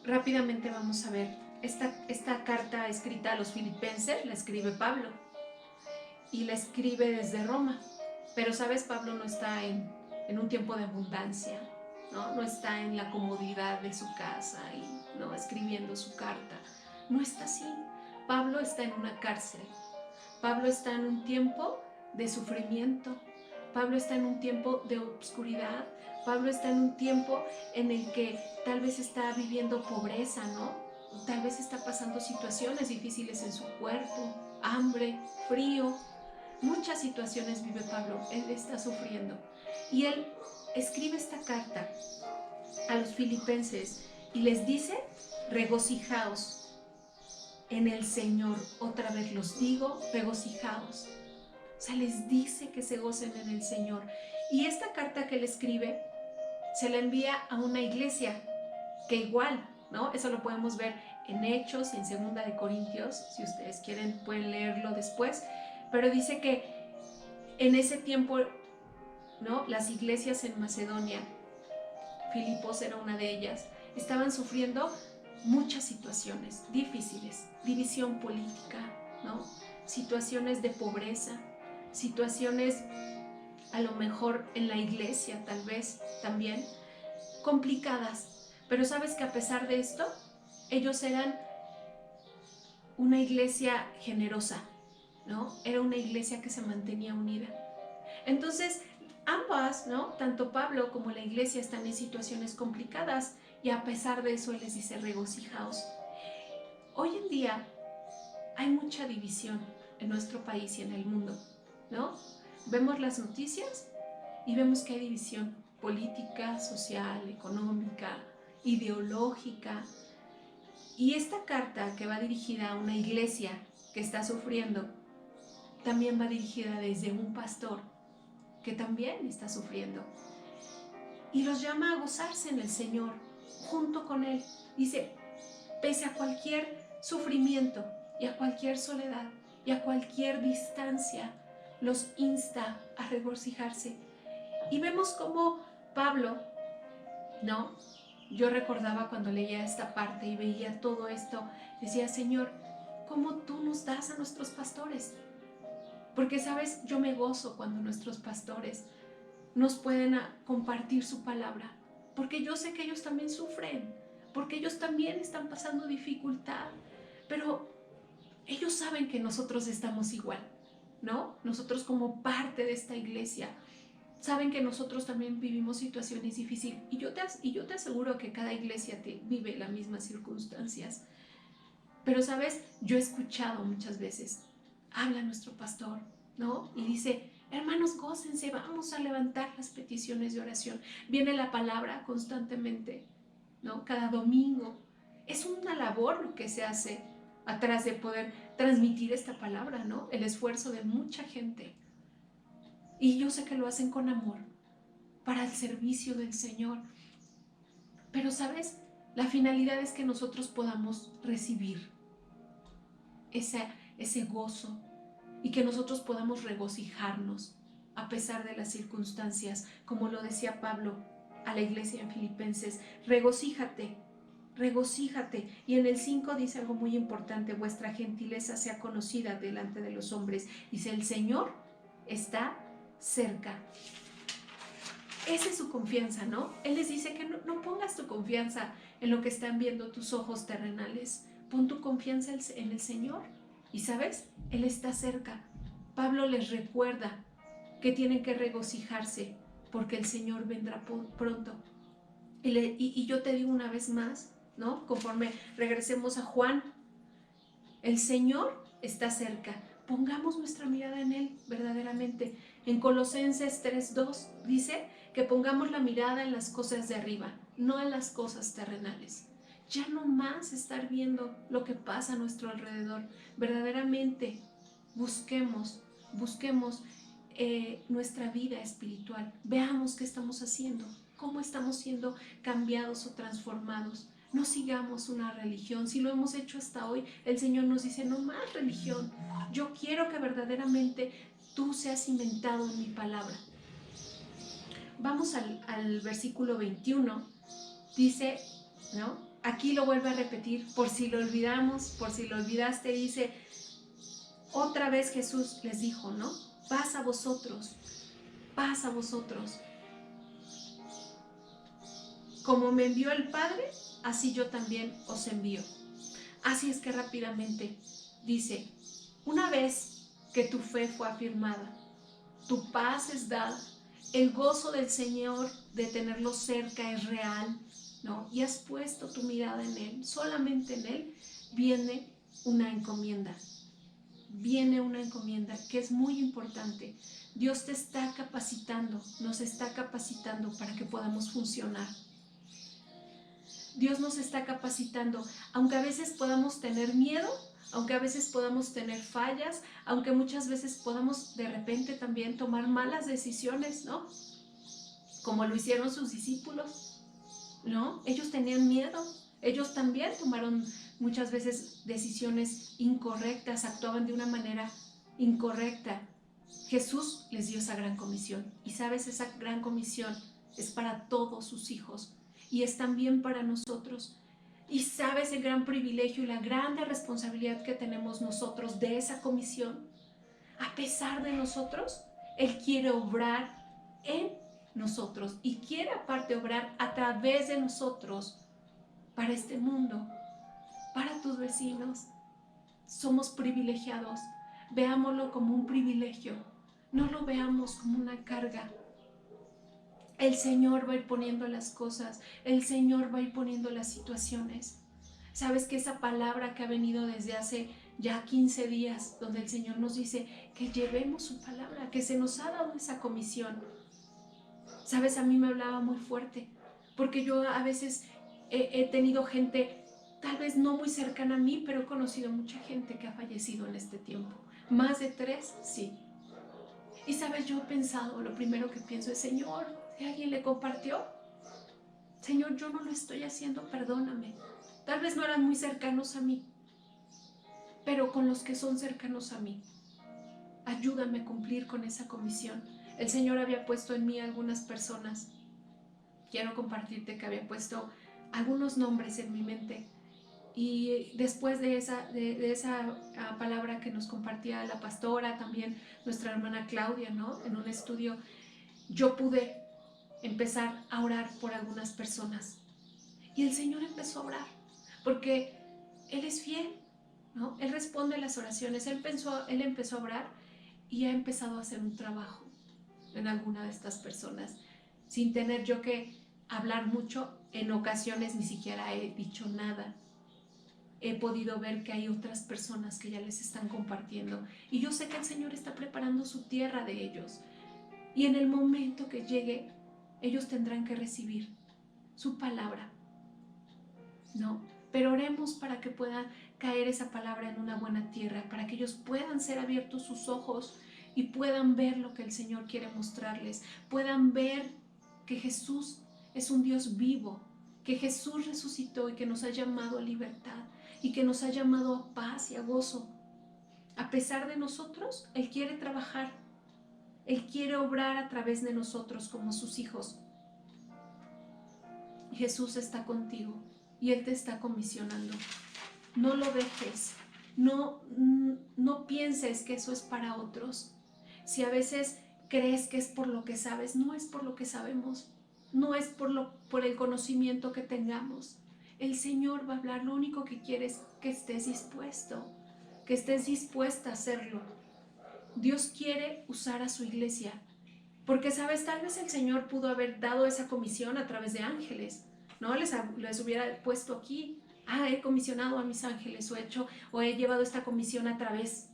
Rápidamente vamos a ver esta carta escrita a los filipenses, la escribe Pablo y la escribe desde Roma. Pero sabes, Pablo no está en un tiempo de abundancia, no está en la comodidad de su casa y no escribiendo su carta. No está así. Pablo está en una cárcel. Pablo está en un tiempo de sufrimiento. Pablo está en un tiempo de oscuridad. Pablo está en un tiempo en el que tal vez está viviendo pobreza, ¿no? Tal vez está pasando situaciones difíciles en su cuerpo, hambre, frío. Muchas situaciones vive Pablo, él está sufriendo. Y él escribe esta carta a los filipenses y les dice, regocijaos. en el Señor, otra vez los digo, regocijaos. O sea, les dice que se gocen en el Señor. Y esta carta que él escribe se la envía a una iglesia que igual, ¿no? Eso lo podemos ver en Hechos y en Segunda de Corintios. Si ustedes quieren pueden leerlo después. Pero dice que en ese tiempo, ¿no?, las iglesias en Macedonia, Filipos era una de ellas, estaban sufriendo muchas situaciones difíciles, división política, ¿no?, situaciones de pobreza, situaciones a lo mejor en la iglesia tal vez también complicadas. Pero sabes que a pesar de esto, ellos eran una iglesia generosa, ¿no? Era una iglesia que se mantenía unida. Entonces, ambas, ¿no?, tanto Pablo como la iglesia están en situaciones complicadas y a pesar de eso él les dice regocijaos. Hoy en día hay mucha división en nuestro país y en el mundo, ¿no? Vemos las noticias y vemos que hay división política, social, económica, ideológica. Y esta carta, que va dirigida a una iglesia que está sufriendo, también va dirigida desde un pastor que también está sufriendo. Y los llama a gozarse en el Señor, junto con Él. Dice, pese a cualquier sufrimiento y a cualquier soledad y a cualquier distancia, los insta a regocijarse. Y vemos cómo Pablo, ¿no? Yo recordaba cuando leía esta parte y veía todo esto, decía, Señor, ¿cómo tú nos das a nuestros pastores? Porque, ¿sabes? Yo me gozo cuando nuestros pastores nos pueden compartir su palabra, porque yo sé que ellos también sufren, porque ellos también están pasando dificultad, pero ellos saben que nosotros estamos igual, ¿no? Nosotros como parte de esta iglesia, saben que nosotros también vivimos situaciones difíciles y yo te aseguro que cada iglesia vive las mismas circunstancias. Pero, ¿sabes? Yo he escuchado muchas veces, habla nuestro pastor, ¿no? Y dice, hermanos, gócense, vamos a levantar las peticiones de oración. Viene la palabra constantemente, ¿no? Cada domingo. Es una labor lo que se hace atrás de poder transmitir esta palabra, ¿no? El esfuerzo de mucha gente. Y yo sé que lo hacen con amor, para el servicio del Señor. Pero, ¿sabes? La finalidad es que nosotros podamos recibir ese gozo y que nosotros podamos regocijarnos a pesar de las circunstancias. Como lo decía Pablo a la iglesia en Filipenses, regocíjate, regocíjate. Y en el 5 dice algo muy importante, vuestra gentileza sea conocida delante de los hombres. Dice, el Señor está cerca. Esa es su confianza, ¿no? Él les dice que no pongas tu confianza en lo que están viendo tus ojos terrenales. Pon tu confianza en el Señor. Y ¿sabes? Él está cerca. Pablo les recuerda que tienen que regocijarse porque el Señor vendrá pronto. Y yo te digo una vez más, ¿no? Conforme regresemos a Juan, el Señor está cerca. Pongamos nuestra mirada en Él verdaderamente. En Colosenses 3:2 dice que pongamos la mirada en las cosas de arriba, no en las cosas terrenales. Ya no más estar viendo lo que pasa a nuestro alrededor. Verdaderamente busquemos nuestra vida espiritual. Veamos qué estamos haciendo, cómo estamos siendo cambiados o transformados. No sigamos una religión. Si lo hemos hecho hasta hoy, el Señor nos dice, no más religión. Yo quiero que verdaderamente tú seas cimentado en mi palabra. Vamos al versículo 21. Dice, ¿no? Aquí lo vuelve a repetir, por si lo olvidamos, por si lo olvidaste, dice, otra vez Jesús les dijo, ¿no? Paz a vosotros, paz a vosotros. Como me envió el Padre, así yo también os envío. Así es que rápidamente dice, una vez que tu fe fue afirmada, tu paz es dada, el gozo del Señor de tenerlo cerca es real, ¿no? Y has puesto tu mirada en Él, solamente en Él viene una encomienda. Viene una encomienda que es muy importante. Dios te está capacitando, nos está capacitando para que podamos funcionar. Dios nos está capacitando, aunque a veces podamos tener miedo, aunque a veces podamos tener fallas, aunque muchas veces podamos de repente también tomar malas decisiones, ¿no? Como lo hicieron sus discípulos, ¿no? Ellos tenían miedo, ellos también tomaron muchas veces decisiones incorrectas, actuaban de una manera incorrecta. Jesús les dio esa gran comisión, y sabes, esa gran comisión es para todos sus hijos y es también para nosotros. Y sabes el gran privilegio y la grande responsabilidad que tenemos nosotros de esa comisión. A pesar de nosotros, Él quiere obrar en nosotros y quiere aparte obrar a través de nosotros para este mundo, para tus vecinos. Somos privilegiados. Veámoslo como un privilegio, no lo veamos como una carga. El Señor va a ir poniendo las cosas, el Señor va a ir poniendo las situaciones. Sabes que esa palabra que ha venido desde hace ya 15 días, donde el Señor nos dice que llevemos su palabra, que se nos ha dado esa comisión. Sabes, a mí me hablaba muy fuerte, porque yo a veces he tenido gente, tal vez no muy cercana a mí, pero he conocido mucha gente que ha fallecido en este tiempo. Más de 3, sí. Y sabes, yo he pensado, lo primero que pienso es, Señor, si alguien le compartió, Señor, yo no lo estoy haciendo, perdóname. Tal vez no eran muy cercanos a mí, pero con los que son cercanos a mí, ayúdame a cumplir con esa comisión. El Señor había puesto en mí algunas personas. Quiero compartirte que había puesto algunos nombres en mi mente. Y después de esa palabra que nos compartía la pastora, también nuestra hermana Claudia, ¿no? En un estudio, yo pude empezar a orar por algunas personas. Y el Señor empezó a orar, porque Él es fiel, ¿no? Él responde las oraciones. Él empezó a orar y ha empezado a hacer un trabajo en alguna de estas personas, sin tener yo que hablar mucho. En ocasiones ni siquiera he dicho nada. He podido ver que hay otras personas que ya les están compartiendo, y yo sé que el Señor está preparando su tierra de ellos, y en el momento que llegue ellos tendrán que recibir su palabra, ¿no? Pero oremos para que pueda caer esa palabra en una buena tierra, para que ellos puedan ser abiertos sus ojos y puedan ver lo que el Señor quiere mostrarles, puedan ver que Jesús es un Dios vivo, que Jesús resucitó y que nos ha llamado a libertad y que nos ha llamado a paz y a gozo. A pesar de nosotros, Él quiere trabajar, Él quiere obrar a través de nosotros como sus hijos. Jesús está contigo y Él te está comisionando. No lo dejes, no pienses que eso es para otros. Si a veces crees que es por lo que sabes, no es por lo que sabemos, no es por el conocimiento que tengamos. El Señor va a hablar, lo único que quiere es que estés dispuesto, que estés dispuesta a hacerlo. Dios quiere usar a su iglesia, porque sabes, tal vez el Señor pudo haber dado esa comisión a través de ángeles, ¿no? Les hubiera puesto aquí, he comisionado a mis ángeles, o he llevado esta comisión a través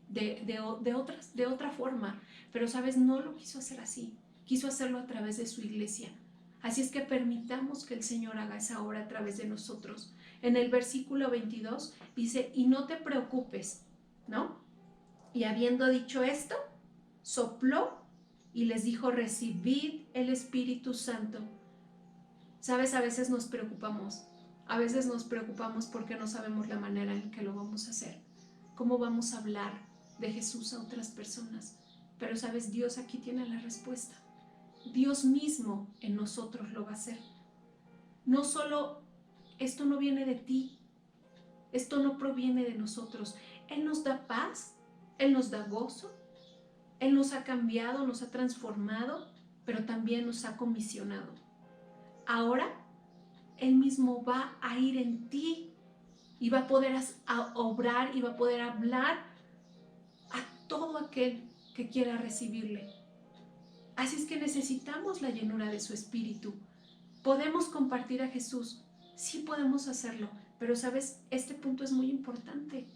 de otra forma, pero sabes, no lo quiso hacer así, quiso hacerlo a través de su iglesia. Así es que permitamos que el Señor haga esa obra a través de nosotros. En el versículo 22 dice, y no te preocupes, ¿no? Y habiendo dicho esto, sopló y les dijo, recibid el Espíritu Santo. Sabes, a veces nos preocupamos porque no sabemos la manera en que lo vamos a hacer, cómo vamos a hablar de Jesús a otras personas. Pero sabes, Dios aquí tiene la respuesta. Dios mismo en nosotros lo va a hacer. No solo, esto no viene de ti, esto no proviene de nosotros. Él nos da paz, Él nos da gozo, Él nos ha cambiado, nos ha transformado, pero también nos ha comisionado. Ahora, Él mismo va a ir en ti y va a poder obrar y va a poder hablar a todo aquel que quiera recibirle. Así es que necesitamos la llenura de su Espíritu. ¿Podemos compartir a Jesús? Sí podemos hacerlo, pero sabes, este punto es muy importante,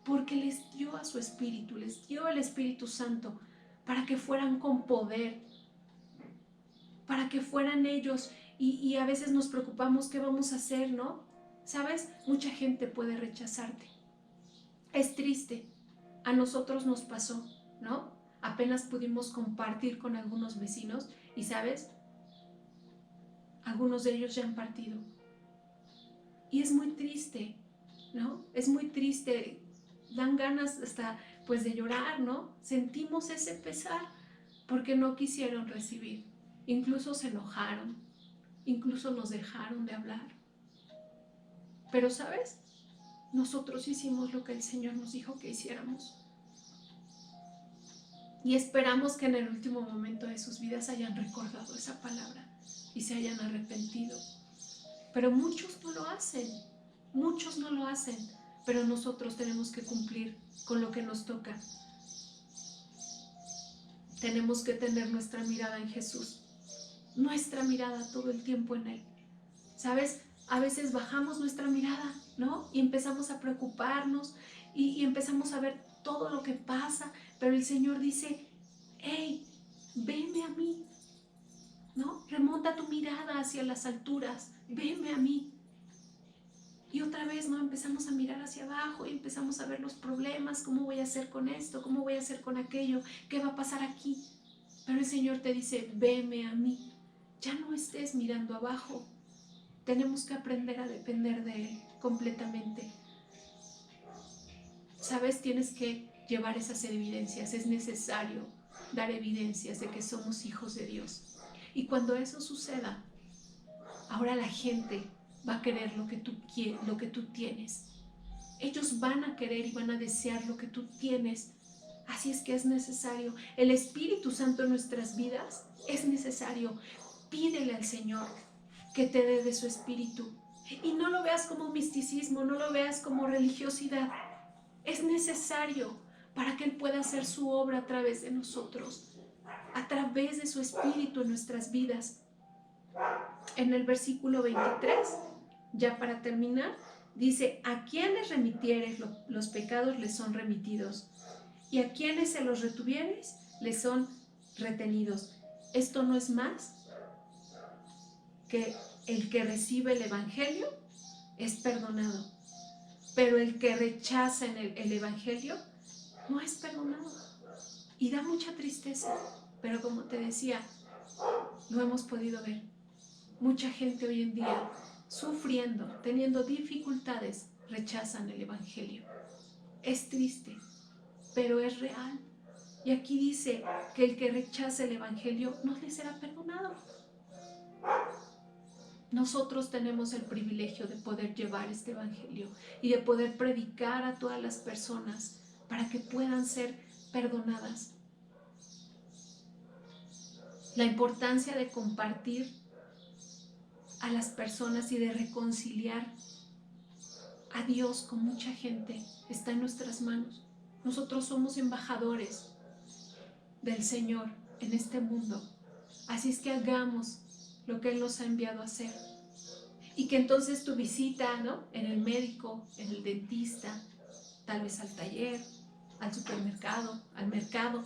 porque les dio a su Espíritu, les dio el Espíritu Santo para que fueran con poder, para que fueran ellos, y a veces nos preocupamos qué vamos a hacer, ¿no? ¿Sabes? Mucha gente puede rechazarte, Es triste, a nosotros nos pasó, ¿no? Apenas pudimos compartir con algunos vecinos y, ¿sabes? Algunos de ellos ya han partido. Y es muy triste, ¿no? Es muy triste, dan ganas hasta pues de llorar, ¿no? Sentimos ese pesar porque no quisieron recibir, incluso se enojaron, incluso nos dejaron de hablar. Pero, ¿sabes? Nosotros hicimos lo que el Señor nos dijo que hiciéramos. Y esperamos que en el último momento de sus vidas hayan recordado esa palabra y se hayan arrepentido. Pero muchos no lo hacen, muchos no lo hacen, pero nosotros tenemos que cumplir con lo que nos toca. Tenemos que tener nuestra mirada en Jesús, nuestra mirada todo el tiempo en Él. ¿Sabes? A veces bajamos nuestra mirada, ¿no? Y empezamos a preocuparnos y empezamos a ver todo lo que pasa, pero el Señor dice, hey, venme a mí, ¿no? Remonta tu mirada hacia las alturas, venme a mí. Y otra vez, ¿no? Empezamos a mirar hacia abajo y empezamos a ver los problemas, cómo voy a hacer con esto, cómo voy a hacer con aquello, qué va a pasar aquí. Pero el Señor te dice, venme a mí, ya no estés mirando abajo. Tenemos que aprender a depender de Él completamente. ¿Sabes? Tienes que llevar esas evidencias, es necesario dar evidencias de que somos hijos de Dios. Y cuando eso suceda, ahora la gente va a querer lo que tú tienes. Ellos van a querer y van a desear lo que tú tienes. Así es que es necesario. El Espíritu Santo en nuestras vidas es necesario. Pídele al Señor que te dé de su Espíritu. Y no lo veas como misticismo, no lo veas como religiosidad. Es necesario para que Él pueda hacer su obra a través de nosotros, a través de su Espíritu en nuestras vidas. En el versículo 23, ya para terminar, dice, a quienes remitieres los pecados les son remitidos, y a quienes se los retuvieres les son retenidos. Esto no es más que el que recibe el Evangelio es perdonado, pero el que rechaza el Evangelio no es perdonado. Y da mucha tristeza, pero como te decía, lo hemos podido ver. Mucha gente hoy en día, sufriendo, teniendo dificultades, rechazan el Evangelio. Es triste, pero es real. Y aquí dice que el que rechaza el Evangelio no le será perdonado. Nosotros tenemos el privilegio de poder llevar este Evangelio y de poder predicar a todas las personas para que puedan ser perdonadas. La importancia de compartir a las personas y de reconciliar a Dios con mucha gente está en nuestras manos. Nosotros somos embajadores del Señor en este mundo. Así es que hagamos lo que Él nos ha enviado a hacer. Y que entonces tu visita, ¿no?, en el médico, en el dentista, tal vez al taller, al supermercado, al mercado,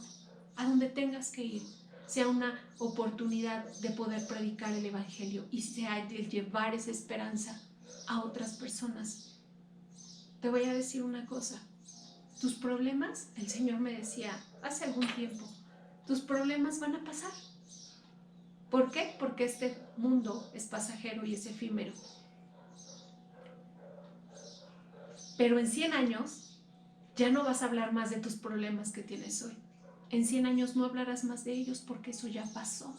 a donde tengas que ir, sea una oportunidad de poder predicar el Evangelio y sea de llevar esa esperanza a otras personas. Te voy a decir una cosa, tus problemas, el Señor me decía hace algún tiempo, tus problemas van a pasar. ¿Por qué? Porque este mundo es pasajero y es efímero. Pero en 100 años ya no vas a hablar más de tus problemas que tienes hoy. En 100 años no hablarás más de ellos porque eso ya pasó.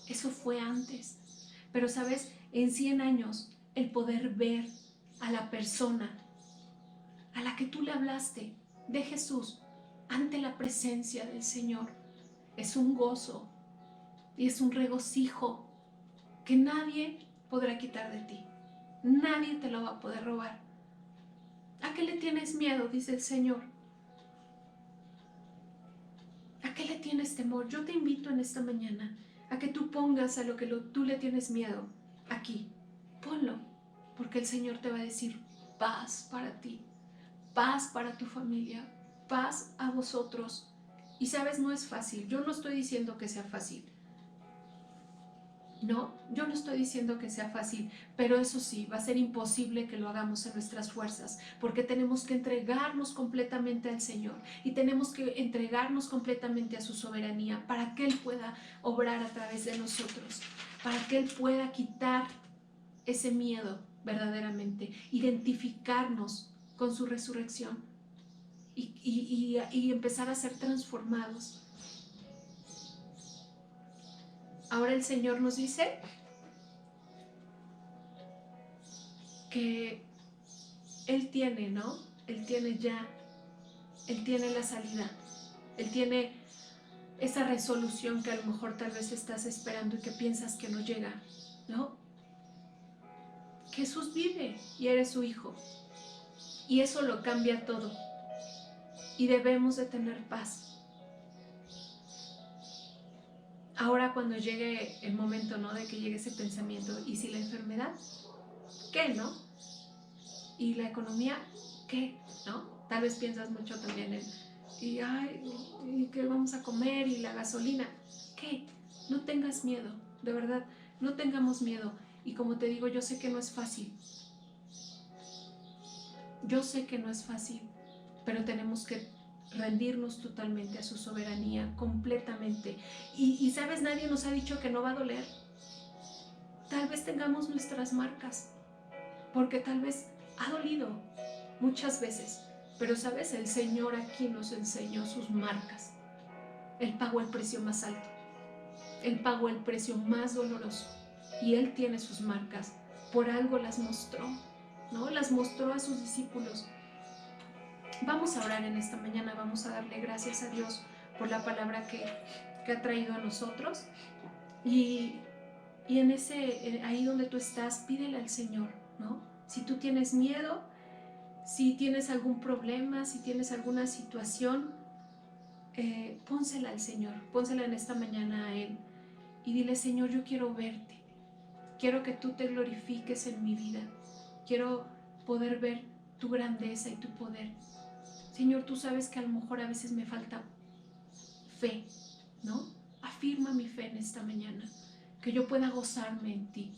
Eso fue antes. Pero, ¿sabes? En 100 años el poder ver a la persona a la que tú le hablaste de Jesús ante la presencia del Señor es un gozo y es un regocijo que nadie podrá quitar de ti. Nadie te lo va a poder robar. ¿A qué le tienes miedo?, dice el Señor. ¿A qué le tienes temor? Yo te invito en esta mañana a que tú pongas a lo que tú le tienes miedo aquí. Ponlo, porque el Señor te va a decir paz para ti, paz para tu familia, paz a vosotros. Y sabes, no es fácil. Yo no estoy diciendo que sea fácil. No, yo no estoy diciendo que sea fácil, pero eso sí, va a ser imposible que lo hagamos en nuestras fuerzas, porque tenemos que entregarnos completamente al Señor y tenemos que entregarnos completamente a su soberanía para que Él pueda obrar a través de nosotros, para que Él pueda quitar ese miedo verdaderamente, identificarnos con su resurrección y empezar a ser transformados. Ahora el Señor nos dice que Él tiene, ¿no? Él tiene la salida, Él tiene esa resolución que a lo mejor tal vez estás esperando y que piensas que no llega, ¿no? Jesús vive y eres su hijo, y eso lo cambia todo, y debemos de tener paz. Ahora cuando llegue el momento, ¿no? De que llegue ese pensamiento, ¿y si la enfermedad? ¿Qué, no? ¿Y la economía? ¿Qué? ¿No? Tal vez piensas mucho también en, ¿y qué vamos a comer? ¿Y la gasolina? ¿Qué? No tengas miedo, de verdad, no tengamos miedo. Y como te digo, yo sé que no es fácil. Yo sé que no es fácil, pero tenemos que rendirnos totalmente a su soberanía, completamente. Y sabes, nadie nos ha dicho que no va a doler. Tal vez tengamos nuestras marcas, porque tal vez ha dolido muchas veces, pero sabes, el Señor aquí nos enseñó sus marcas. Él pagó el precio más alto, Él pagó el precio más doloroso, y Él tiene sus marcas. Por algo las mostró, ¿no? Las mostró a sus discípulos. Vamos a orar en esta mañana, vamos a darle gracias a Dios por la palabra que ha traído a nosotros, y en ahí donde tú estás, pídele al Señor, ¿no? Si tú tienes miedo, si tienes algún problema, si tienes alguna situación, pónsela al Señor, pónsela en esta mañana a Él y dile: Señor, yo quiero verte, quiero que tú te glorifiques en mi vida, quiero poder ver tu grandeza y tu poder. Señor, tú sabes que a lo mejor a veces me falta fe, ¿no? Afirma mi fe en esta mañana, que yo pueda gozarme en ti.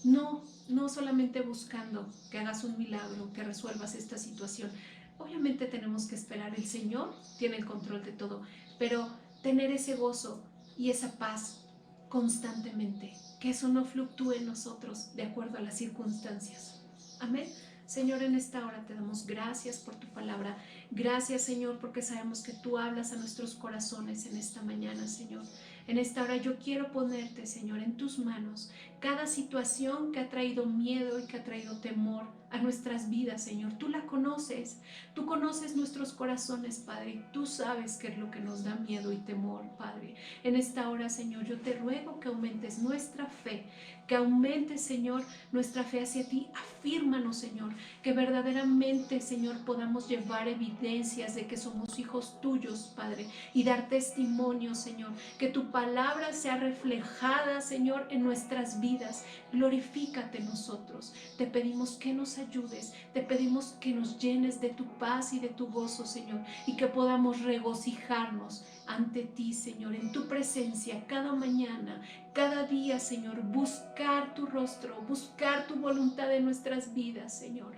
No solamente buscando que hagas un milagro, que resuelvas esta situación. Obviamente tenemos que esperar, el Señor tiene el control de todo, pero tener ese gozo y esa paz constantemente, que eso no fluctúe en nosotros de acuerdo a las circunstancias. Amén. Señor, en esta hora te damos gracias por tu palabra. Gracias, Señor, porque sabemos que tú hablas a nuestros corazones en esta mañana, Señor. En esta hora yo quiero ponerte, Señor, en tus manos cada situación que ha traído miedo y que ha traído temor a nuestras vidas, Señor. Tú la conoces, tú conoces nuestros corazones, Padre. Tú sabes qué es lo que nos da miedo y temor, Padre. En esta hora, Señor, yo te ruego que aumentes nuestra fe, que aumentes, Señor, nuestra fe hacia ti. Afírmanos, Señor, que verdaderamente, Señor, podamos llevar evidencias de que somos hijos tuyos, Padre, y dar testimonio, Señor, que tu palabra sea reflejada, Señor, en nuestras vidas. Glorifícate en nosotros. Te pedimos que nos ayudes, te pedimos que nos llenes de tu paz y de tu gozo, Señor, y que podamos regocijarnos ante ti, Señor, en tu presencia cada mañana, cada día, Señor, buscar tu rostro, buscar tu voluntad en nuestras vidas, Señor.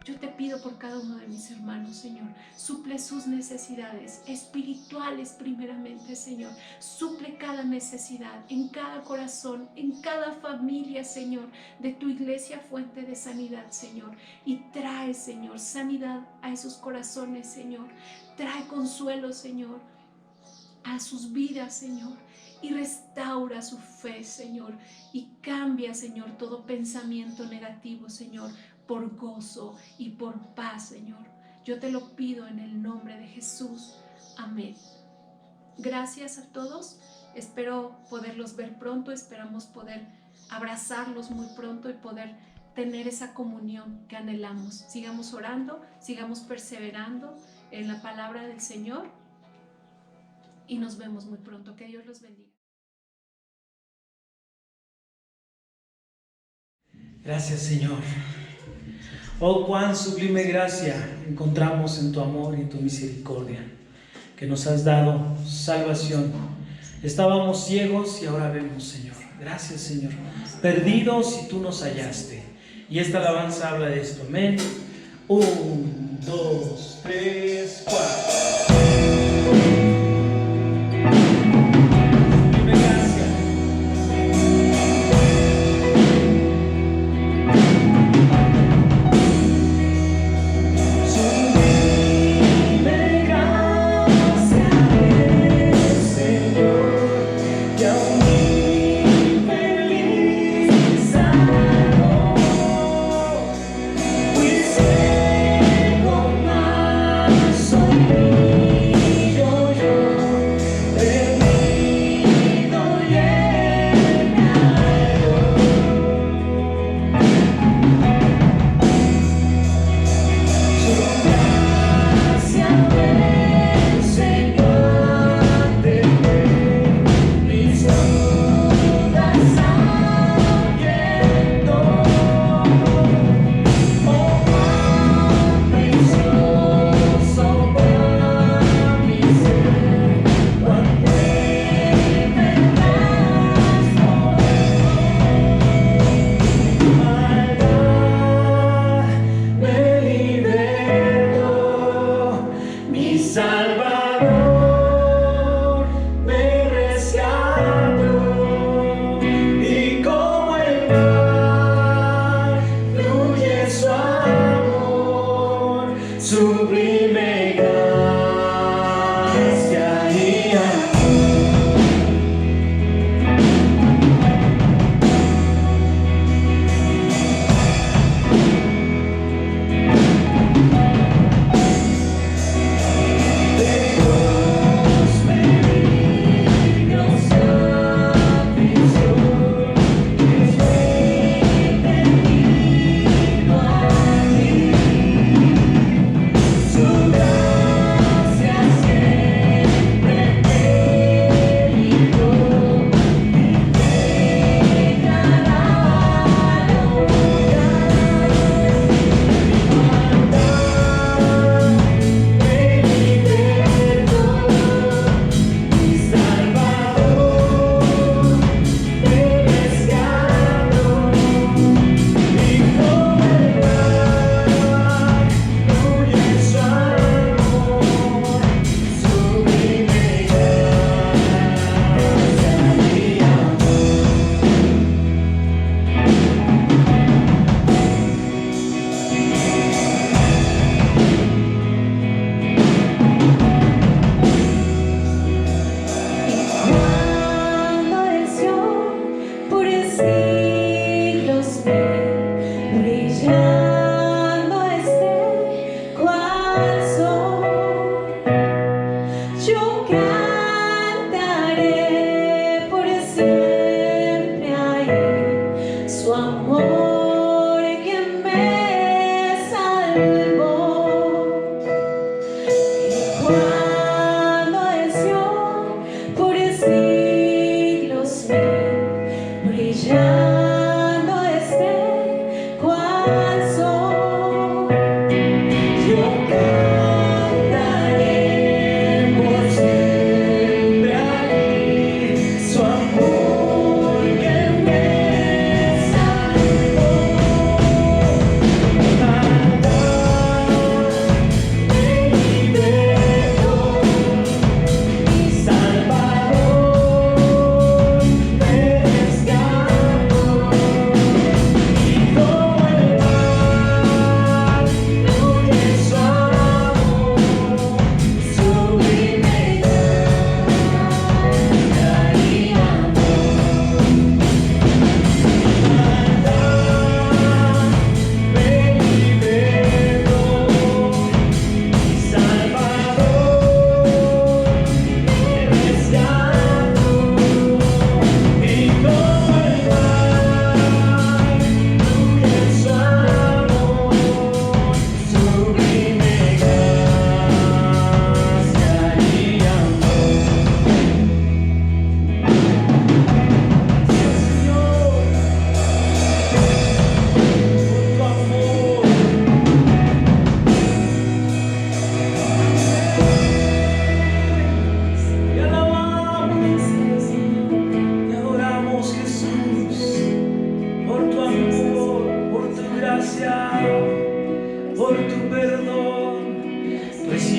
Yo te pido por cada uno de mis hermanos, Señor, suple sus necesidades espirituales primeramente, Señor. Suple cada necesidad en cada corazón, en cada familia, Señor, de tu iglesia fuente de sanidad, Señor. Y trae, Señor, sanidad a esos corazones, Señor. Trae consuelo, Señor, a sus vidas, Señor. Y restaura su fe, Señor. Y cambia, Señor, todo pensamiento negativo, Señor, por gozo y por paz, Señor. Yo te lo pido en el nombre de Jesús. Amén. Gracias a todos. Espero poderlos ver pronto. Esperamos poder abrazarlos muy pronto y poder tener esa comunión que anhelamos. Sigamos orando, sigamos perseverando en la palabra del Señor y nos vemos muy pronto. Que Dios los bendiga. Gracias, Señor. Oh, cuán sublime gracia encontramos en tu amor y en tu misericordia, que nos has dado salvación. Estábamos ciegos y ahora vemos, Señor. Gracias, Señor. Perdidos y tú nos hallaste. Y esta alabanza habla de esto. Amén. 1, 2, 3, 4. Dime gracias. Sublime gracia del Señor, que a un infeliz salvó. Fui ciego, mas soy yo, perdido y Él me halló. Su gracia del Señor ante mis dudas ahuyentó. Oh, cuán precioso para mi ser, cuando Él me transformó. Maldad me libertó, mi Salvador me rescató, y como el mar fluye su amor, sublime gracia y amor.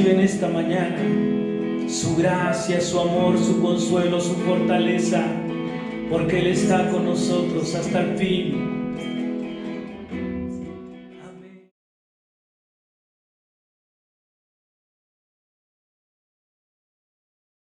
recibe en esta mañana su gracia, su amor, su consuelo, su fortaleza, porque Él está con nosotros hasta el fin.